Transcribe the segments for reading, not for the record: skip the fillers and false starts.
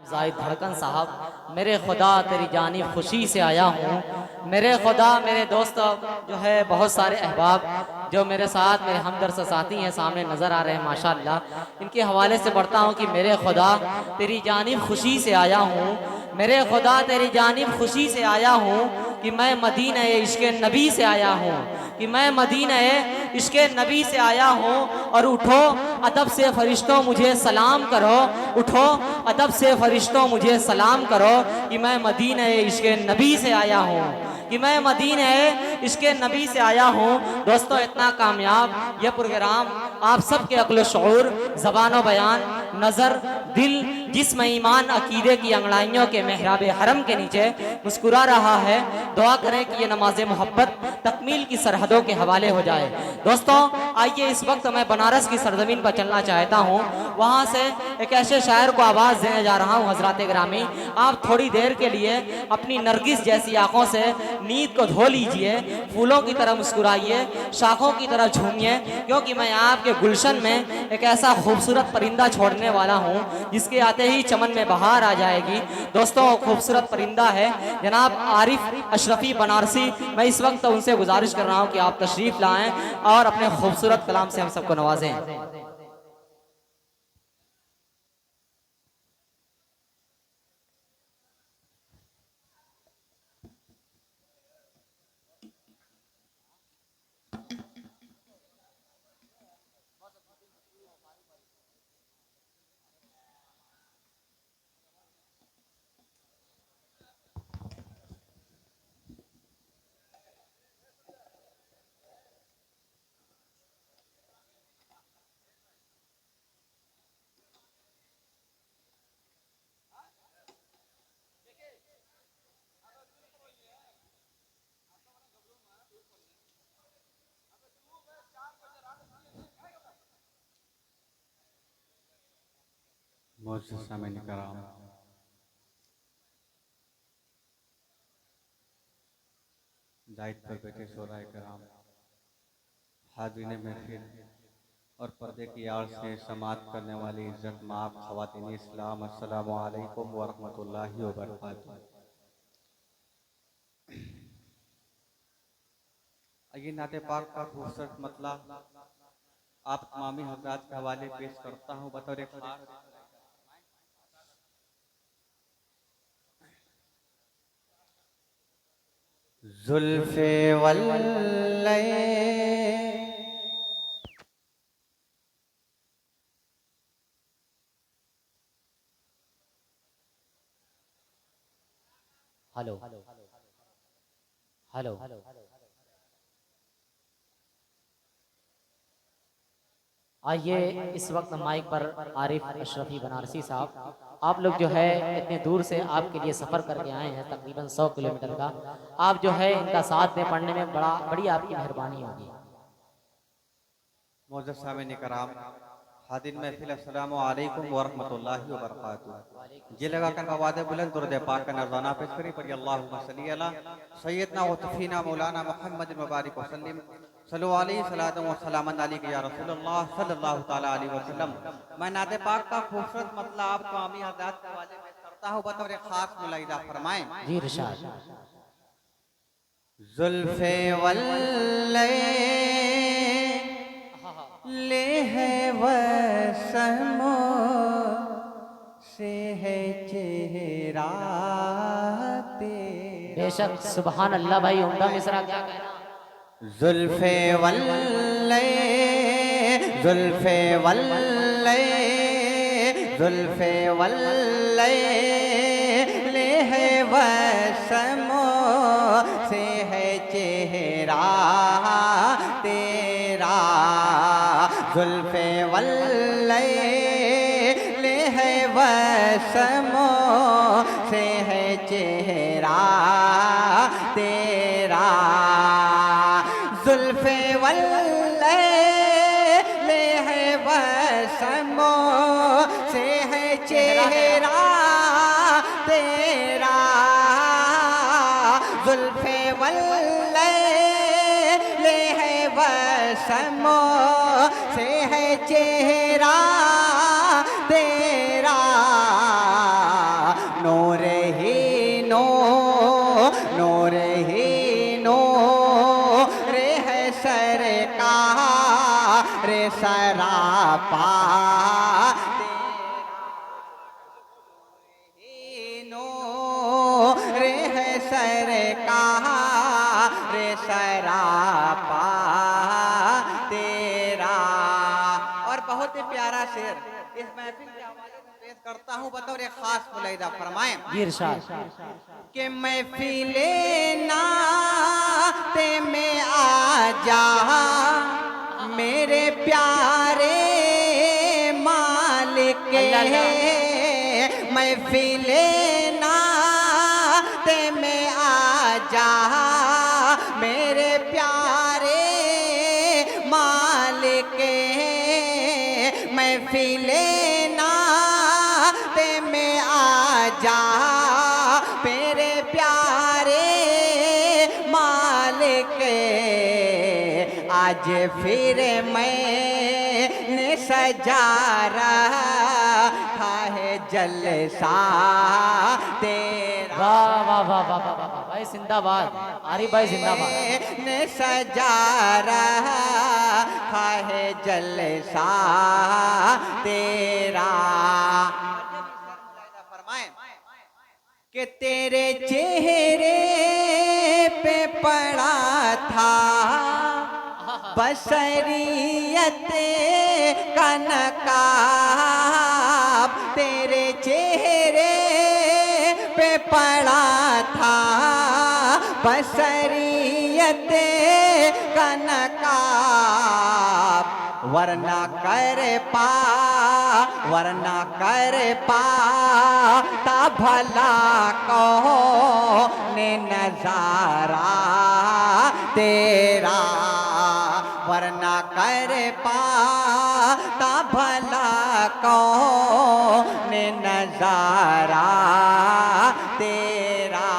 जाहिद धड़कन साहब, मेरे खुदा तेरी जानिब खुशी से आया हूँ। मेरे खुदा, मेरे दोस्त जो है बहुत सारे अहबाब जो मेरे साथ मेरे हमदर्द साथी हैं सामने नज़र आ रहे हैं माशाअल्लाह, इनके हवाले से पढ़ता हूँ कि मेरे खुदा तेरी जानिब खुशी से आया हूँ। मेरे खुदा तेरी जानिब खुशी से आया हूँ कि मैं मदीना इश्क़ नबी से आया हूँ, कि मैं मदीना इश्क़ नबी से आया हूँ। और उठो अदब से फरिश्तों मुझे सलाम करो, उठो अदब से फरिश्तों मुझे सलाम करो कि मैं मदीना इश्क़ नबी से आया हूँ, कि मैं मदीना इश्क़ नबी से आया हूँ। दोस्तों, इतना कामयाब यह प्रोग्राम आप सब के अक्ल शऊर, ज़बान बयान, नज़र, दिल, जिस्म, ईमान, अकीदे की अंगड़ाइयों के मेहराब हरम के नीचे मुस्कुरा रहा है। दुआ करें कि ये नमाज मोहब्बत तकमील की सरहदों के हवाले हो जाए। दोस्तों, आइए इस वक्त मैं बनारस की सरजमीन पर चलना चाहता हूँ। वहाँ से एक ऐसे शायर को आवाज़ देने जा रहा हूँ। हजरात ग्रामी, आप थोड़ी देर के लिए अपनी नरगिस जैसी आंखों से नींद को धो लीजिए, फूलों की तरह मुस्कुराइए, शाखों की तरह झूमिए, क्योंकि मैं आपके गुलशन में एक ऐसा खूबसूरत परिंदा छोड़ने वाला हूँ जिसके आते ही चमन में बहार आ जाएगी। दोस्तों, खूबसूरत परिंदा है जनाब आरिफ अशरफी बनारसी। मैं इस वक्त उनसे गुजारिश कर रहा हूँ कि आप तशरीफ लाएं और अपने खूबसूरत कलाम से हम सबको नवाजें। मोअज़्ज़ज़ सामीन कराम, जायद पर बैठे शोराए कराम, हाज़रीन महफिल और पर्दे की आड़ से समात करने वाली इज़्ज़त माफ़ ख़वातीन इस्लाम, अस्सलामु अलैकुम व रहमतुल्लाहि व बरकातुहू। आइए नाते पाक का खूबसूरत मतला आप तमामी हज़रात के हवाले पेश करता हूँ बतौर ख़ास। ज़ुल्फ़े वल्लै हेलो हेलो, आइए इस वक्त माइक पर आरिफ अशरफी बनारसी साहब, आप लोग जो है इतने दूर से आपके लिए सफ़र करके आए हैं तकरीबन 100 किलोमीटर का। आप जो है इनका साथ दें, पढ़ने में बड़ी आपकी मेहरबानी होगी। मोअज़्ज़ज़ सामीन कराम, हाज़िर महफिल, अस्सलामु अलैकुम व रहमतुल्लाहि व बरकातुहू। जी लगाकर आवाज़ बुलंद दुरूद पाक का नज़राना पेश करें। पढ़िए अल्लाहुम्मा सल्ली अला सय्यदना व तफ़ीना मौलाना मुहम्मद मुबारक वसल्लम सल्लल्लाहु अलैहि सलातु व सलामन अलैका या रसूलल्लाह सल्लल्लाहु तआला अलैहि वसल्लम। मैं नाते पाक का खूबसूरत मतलब आप तमामी हज़रात के हवाले में करता हूँ बतौर ख़ास मुलाहिज़ा फरमाएं। जी इरशाद। ज़ुल्फ़े वल्लै ले है वसमो से है चेहरा तेरा। बेशक, सुबहान अल्लाह भाई, उम्दा मिसरा क्या कहना। ज़ुल्फ़े वल्लै, ज़ुल्फ़े वल्लै, ज़ुल्फ़े वल्लै ले है वसमो से है चेहरा तेरा। ज़ुल्फ़े वल्लै ले है वसमो से है चेहरा तेरा। ज़ुल्फ़े वल्लै ले है वसमो से है चेहरा तेरा। ज़ुल्फ़े वल्लै ले है वसमो से है चेहरा तेरा। सरापा रे है सरकार सरापा तेरा। और बहुत ही प्यारा शेर इस महफिल के हवाले से पेश करता हूँ बतौर एक खास मुलाहिजा फरमाएं जी इरशाद। कि महफिले नाते में आ जा मेरे प्यारे मालिक महफिले नाते में आ जा मेरे प्यारे मालिक महफिले नाते में आ जा मेरे प्यारे मालिक आज फिर मैंने सजा रखा है जलसा तेरा। वाह वाह वाह वाह वाह वाह भाई जिंदाबाद, आरिफ भाई जिंदाबाद। ने सजा रखा है जलसा तेरा। फरमाएं कि तेरे चेहरे पे पड़ा था बसरियत का नकाब तेरे चेहरे पे पड़ा था बसरियत का नकाब वरना कर पा ता भला कौन नजारा तेरा वरना कर पा ता भला कौन नजारा तेरा।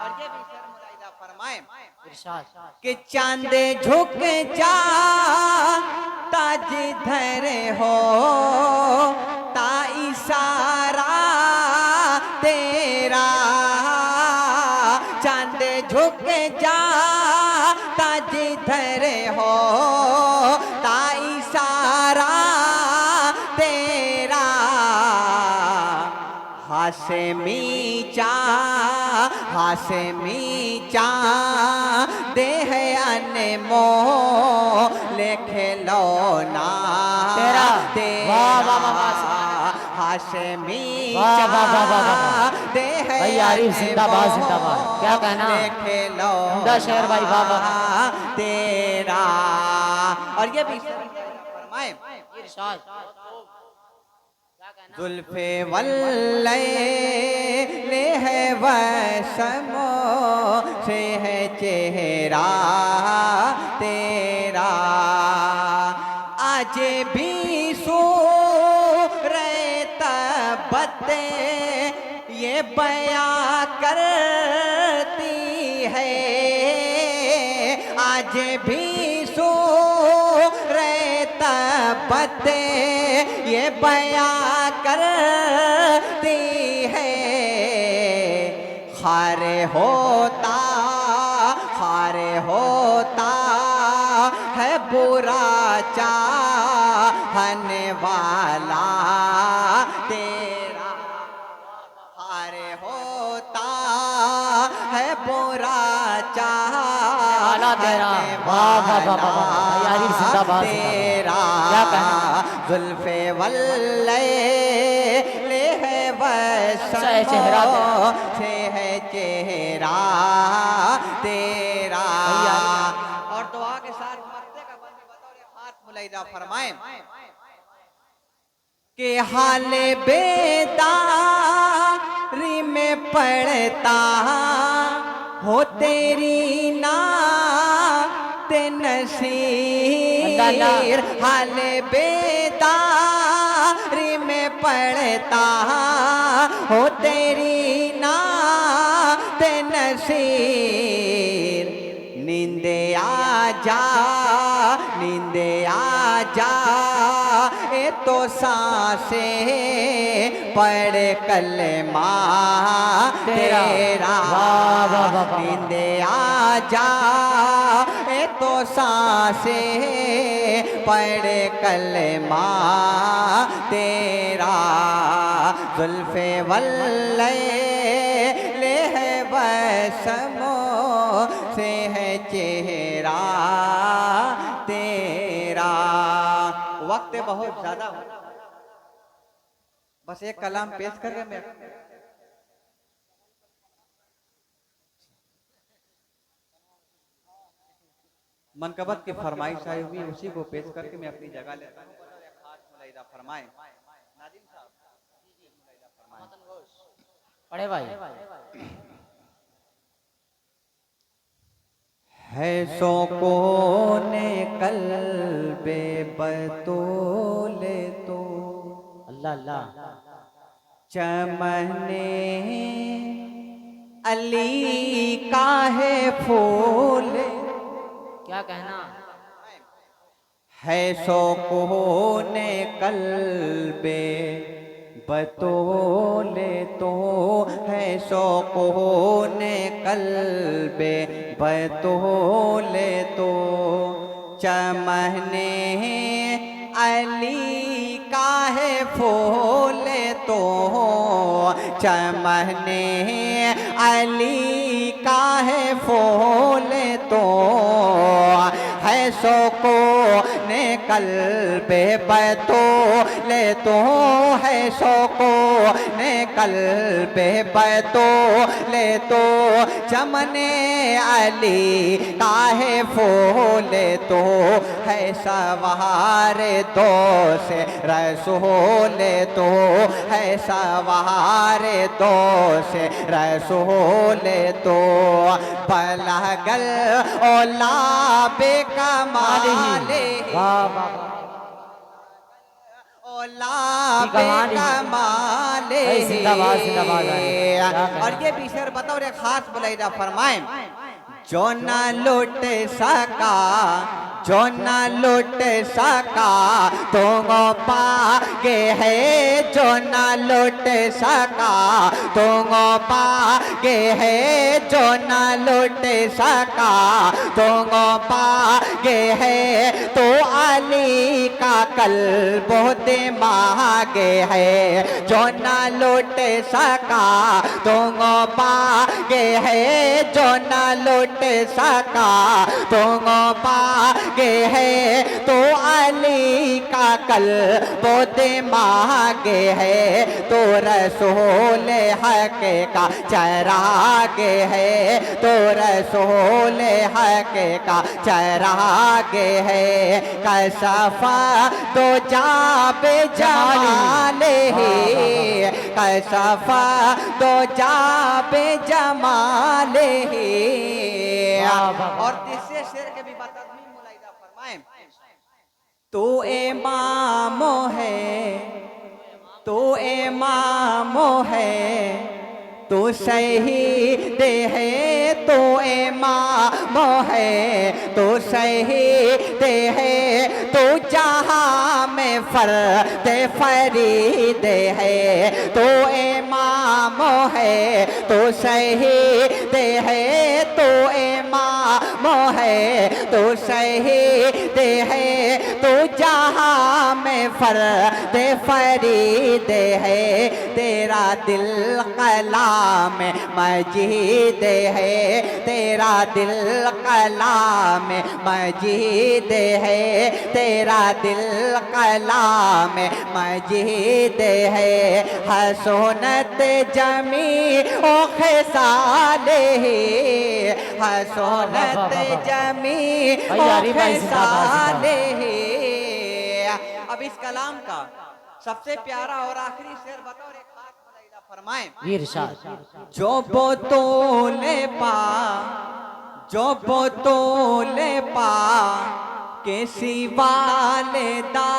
और ये भी शेर मुलाहिजा फरमाएं इरशाद। कि चांद झुक जा ताज धर हो ता इशारा तेरा चांद झुक जा ताज धर हो ता इशारा तेरा। हाशमी चा देह अनमोल खिलौना तेरा। वाह वाह वाह वाह। हाशमी वाह वाह वाह वाह वाह। देह भाई आरिफ जिंदाबाद जिंदाबाद, क्या कहना उम्दा शेर भाई, वाह वाह तेरा। और ये भी फरमाएं इरशाद। जुल्फे वल्ले ले है वसमो से है चेहरा तेरा आज भी सूरत ये बयां करती है आज भी सूरत ये बयां करती है खारे होता है बुरा चाहने वाला तेरा खारे होता है बुरा चाहने वाला तेरा जुल्फे वल्ले ले है चेहरा से है चेहरा तेरा। और दुआ के साथ मरते का बंदे बतौर खास मुलाहिजा फरमाएं कि हाल बेदारी में पड़ता हो तेरी नात नसीर हाल बेदारी में पड़ता हो तेरी नात नसीर नींद आ जा ए तो सांसे पढ़ कलमा तेरा नींद आ जा ए तो सांसे पढ़े कलमा तेरा, जुल्फे वल्ले ले है बसमो से है चेहरा तेरा। वक्त बहुत ज्यादा हो, बस एक कलाम पेश कर रहे मैं। मनकबत की फरमाइश आई हुई, उसी को पेश करके मैं अपनी जगह लेता हूँ। मुलाहिदा फरमाएं नाज़िम साहब, पढ़े भाई। है सो कोने कल्बे बतोले तो, अल्लाह अल्लाह। चमने अली का है फूल, क्या कहना। है सो कोने कल्बे बतोले तो, है सो कोने कल्बे बतोले तो, चमने अली का है फूल तो, चमने अली का है फूल तो, है सो को ने कल्बे बतोले तो, है सो को ने कल्बे बतोले तो, चमने अली काहे फूले तो, है सवार दो से रसूले तो, है सवार दो से रसूले तो, पलगल ओला बेकमाले, ओला बेकमाले। और ये भी शेर बताओ रे खास बुलाइदा फरमाए, जो ना लुट सका, जो ना लुट सका तुम पागे है, जो ना लुट सका तुम पागे है, जो ना लुट सका तुम पागे है, तो अली का कल्ब दिमागे है, जो ना लुट सका तुम पागे है, जो ना लुट सका तुम पागे है, तो अली का कल्ब दिमागे है, तो रसूल हक का चरागे है, तो रसूल हक का चरागे है, कसफा तो जाबे जमाले, कसफा तो जाबे जमाले। और तीसरे शेर के भी बता मुलाहिदा फरमाएं, तू इमामो है, तू इमामो है, तू शहीद है, तू इमामो है, तू शहीद है, तू जहां में फर्द फरीद है, तू इमामो है, तू शहीद है, तू इमामो है, तू शहीद है, तू जहां में फर्द फरीद है, तेरा दिल कलाम मजीद है, तेरा दिल कलाम मजीद है, तेरा दिल कलाम मजीद है, हसनत जमी ओ खिसाले, हसनत जमी ओ खिसाले। अब इस कलाम का सबसे प्यारा और आखिरी शेर बताओ, एक खास मुलाहिदा फरमाएं। इरशाद। जो बोतोले पा, जो बोतोले पा के सिवा लेदा,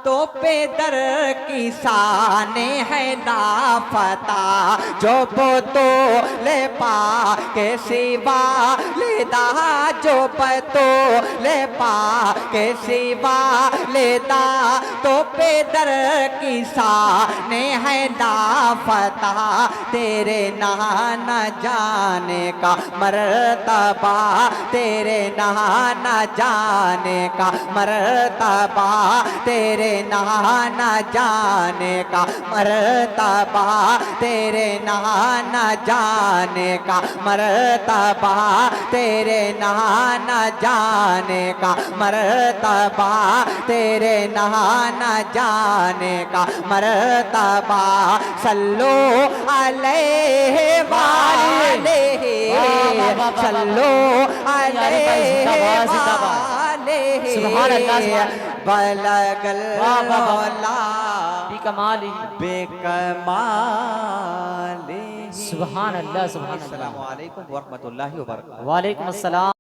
तो पेदर की शाने है लापता, जो बोतोले पा के सिवा लेदा, जो बोतोले पा के सिवा लेदा, तो पेदर की शाने है लापता तेरे नहाना जाने का मर्तबा तेरे नहाना जाने का मर्तबा तेरे नहाना जाने का मर्तबा तेरे नहाना जाने का मर्तबा तेरे नहाना जाने का मर्तबा तेरे नहाना जाने का मर्तबा सल्लो अलैहि वालेहि सल्लो अलैहि वालेहि बलगल मौला बिकमाली बेकमाल सुभान अल्लाह सुभान अल्लाह। अस्सलामु अलैकुम व रहमतुल्लाहि व बरकातहू। वालेकुम अस्सलाम।